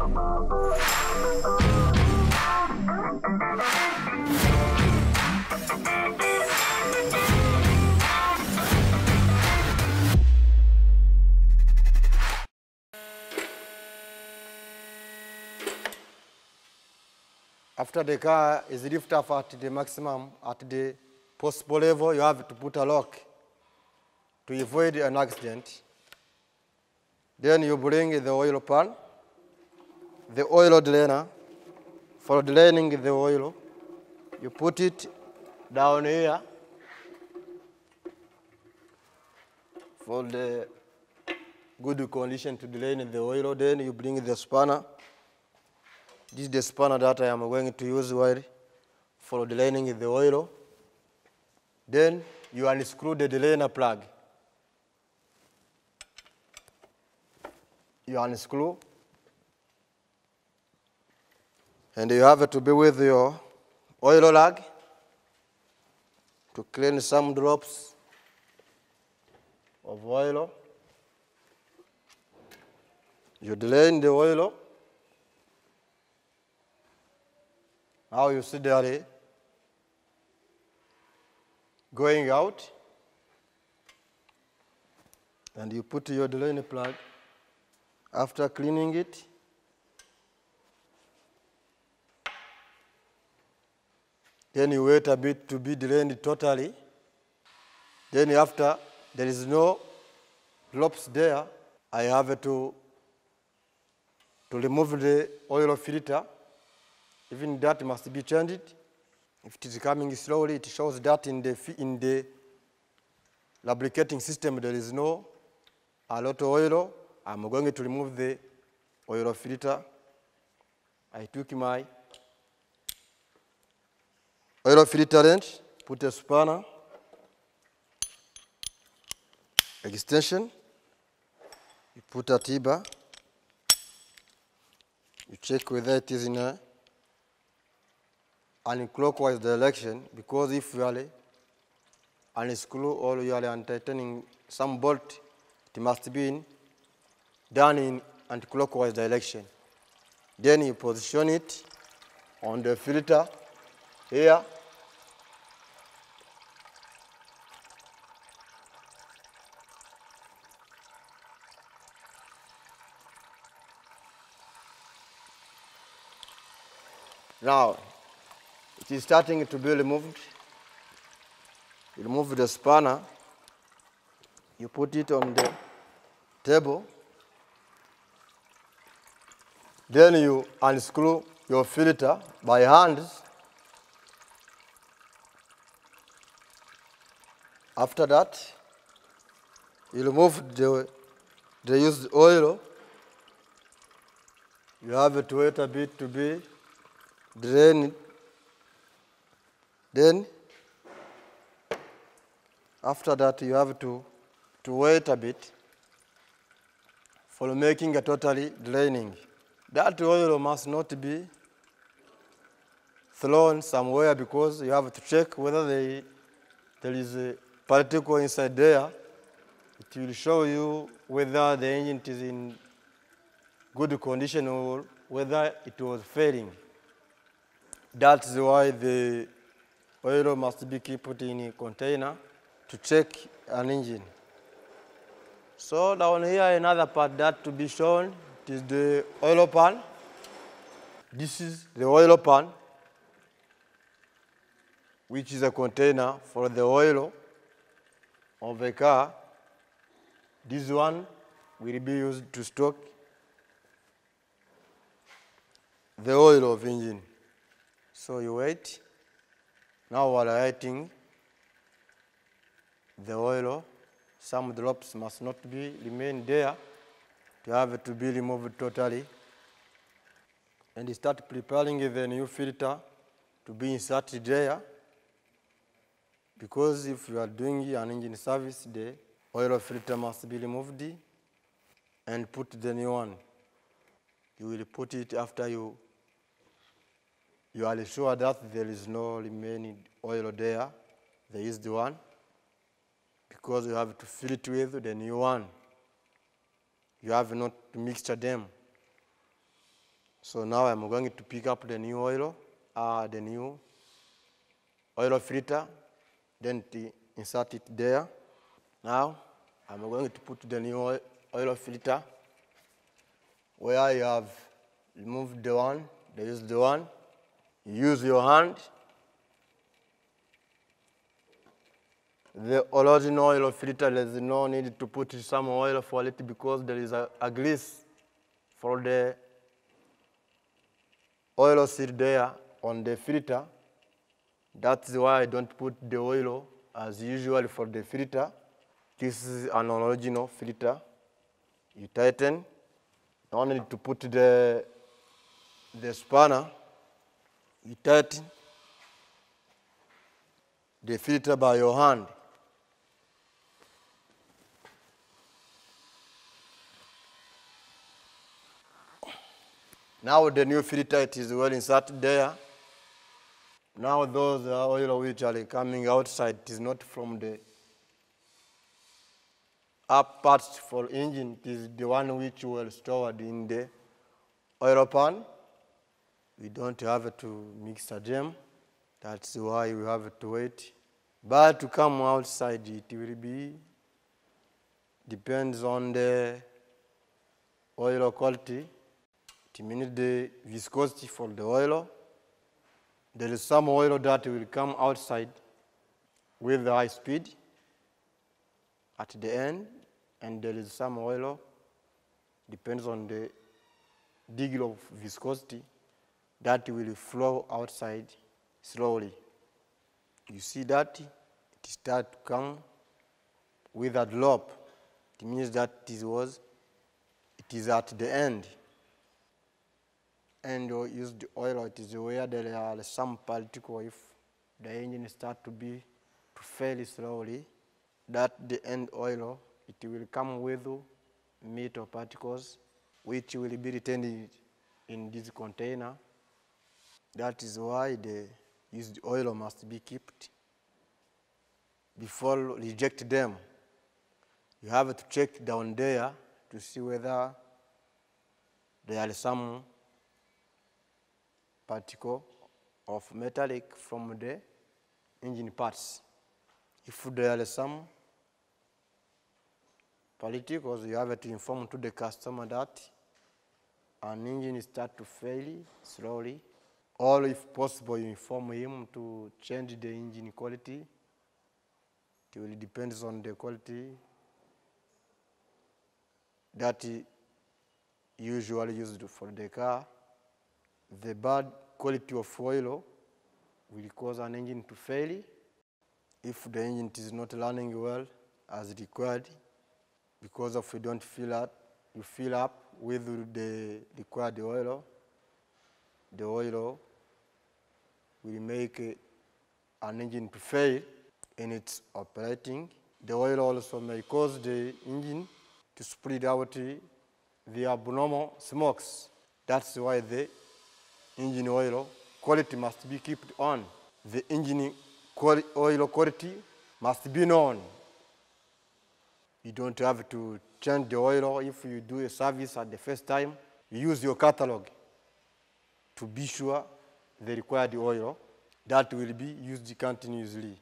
After the car is lifted up at the maximum, at the possible level, you have to put a lock to avoid an accident. Then you bring the oil pan, the oil drainer. For draining the oil, you put it down here for the good condition to drain the oil. Then you bring the spanner. This is the spanner that I am going to use for draining the oil. Then you unscrew the drainer plug. You unscrew. And you have to be with your oil rag to clean some drops of oil. You drain the oil. Now you see there going out. And you put your drain plug. After cleaning it, then you wait a bit to be drained totally. Then after there is no drops there, I have to remove the oil filter. Even that must be changed. If it is coming slowly, it shows that in the lubricating system there is no a lot of oil. I'm going to remove the oil filter. I took my oil filter wrench, put a spanner, extension, you put a T-bar, you check whether it is in a clockwise direction, because if you are unscrew or you are untightening some bolt, it must be done in anti-clockwise direction. Then you position it on the filter here. Now, it is starting to be removed. You remove the spanner. You put it on the table. Then you unscrew your filter by hand. After that, you remove the used oil. You have to wait a bit to be drained. Then, after that, you have to wait a bit for making a totally draining. That oil must not be thrown somewhere, because you have to check whether there is a particle inside there. It will show you whether the engine is in good condition or whether it was failing. That's why the oil must be kept in a container to check an engine. So down here, another part that to be shown, it is the oil pan. This is the oil pan, which is a container for the oil of a car. This one will be used to stock the oil of engine. So you wait. Now while waiting, the oil, some drops must not remain there. They have to be removed totally. And you start preparing the new filter to be inserted there. Because if you are doing an engine service, the oil filter must be removed and put the new one. You will put it after you are sure that there is no remaining oil there. There is the one, because you have to fill it with the new one. You have not to mix them. So now I'm going to pick up the new oil, the new oil filter, then insert it there. Now I'm going to put the new oil filter where you have removed the one, they use the one. You use your hand. The original oil filter, there is no need to put some oil for it because there is a grease for the oil seal there on the filter. That's why I don't put the oil as usual for the filter. This is an original filter. You tighten. No need to put the spanner. You tighten the filter by your hand. Now the new filter, it is well inserted there. Now those oil which are coming outside, it is not from the up parts for engine, it is the one which were stored in the oil pan. We don't have to mix a gem. That's why we have to wait. But to come outside, it will be, depends on the oil quality. It means the viscosity for the oil. There is some oil that will come outside with high speed at the end, and there is some oil, depends on the degree of viscosity, that will flow outside slowly. You see that it starts to come with a drop. It means that it is at the end. And you use the oil, it is where there are some particles. If the engine starts to fail slowly, that the end oil, it will come with metal particles, which will be retained in this container. That is why the used oil must be kept. Before reject them, you have to check down there to see whether there are some particle of metallic from the engine parts. If there are some particles, you have to inform to the customer that an engine starts to fail slowly, or if possible, you inform him to change the engine quality. It will depend on the quality that is usually used for the car. The bad quality of oil will cause an engine to fail if the engine is not running well as required, because if you don't fill up with the required oil, the oil will make an engine to fail in its operating. The oil also may cause the engine to spread out the abnormal smokes. That's why the engine oil quality must be kept on. The engine oil quality must be known. You don't have to change the oil if you do a service at the first time. You use your catalog to be sure the required oil that will be used continuously.